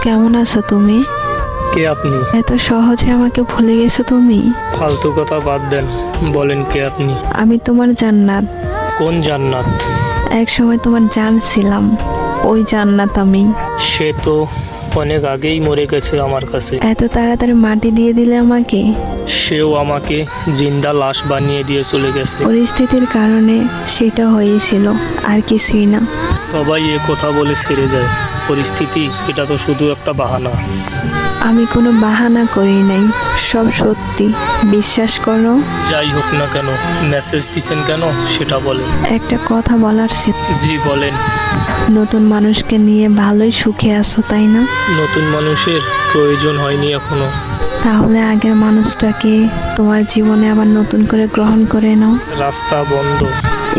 কেমন আছো তুমি? কে আপনি? এত সহজে আমাকে ভুলে গেছো তুমি? ফালতু কথা বাদ দেন, বলেন কে আপনি? আমি তোমার জান্নাত। কোন জান্নাত? এক সময় তোমার জান ছিলাম, ওই জান্নাত আমি। সে তো অনেক আগেই মরে গেছে আমার কাছে। এত তাড়াতাড়ি মাটি দিয়ে দিলে আমাকে। সেও আমাকে জিন্দা লাশ বানিয়ে দিয়ে চলে গেছে। পরিস্থিতির কারণে সেটা হয়েছিল, আর কিছুই না। সবাই এ কথা বলে ছেড়ে যায়। পরিস্থিতি এটা তো শুধু একটা বাহানা। আমি কোনো বাহানা করি নাই, সব সত্যি, বিশ্বাস করো। যাই হোক না কেন, মেসেজ দিছেন কেন সেটা বলেন। একটা কথা বলার ছিল। জি বলেন। নতুন মানুষকে নিয়ে ভালোই সুখে আছো, তাই না? নতুন মানুষের প্রয়োজন হয়নি এখনো। তাহলে আগের মানুষটাকে তোমার জীবনে আবার নতুন করে গ্রহণ করে নাও। রাস্তা বন্ধ।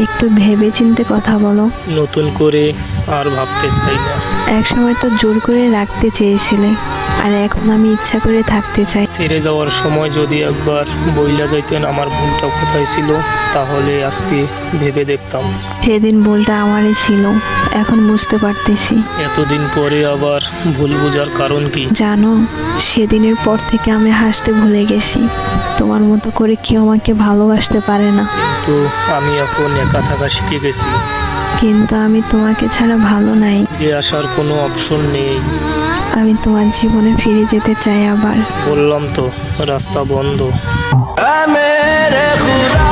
একটু ভেবে চিন্তে কথা বলো। নতুন করে আর ভাবতে চাই না। এক সময় তো জোর করে রাখতে চেয়েছিলে, আর এখন আমি ইচ্ছা করে থাকতে চাই। ছেড়ে যাওয়ার সময় যদি একবার বইলা যাইতেন আমার ভুলটা কোথায় ছিল, তাহলে আজকে ভেবে দেখতাম। সেদিন ভুলটা আমারই ছিল, এখন বুঝতে পারতেছি। এতদিন পরে আবার ভুল বোঝার কারণ কি? জানো, সেদিনের পর থেকে আমি হাসতে ভুলে গেছি। তোমার মতো করে কেউ আমাকে ভালোবাসতে পারে না। কিন্তু আমি এখন একা থাকা শিখে গেছি। কিন্তু আমি তোমাকে ছাড়া ভালো নাই। ফিরে আসার কোনো অপশন নেই। আমি তোমার জীবনে ফিরে যেতে চাই আবার। বললাম তো, রাস্তা বন্ধ। मेरे खुदा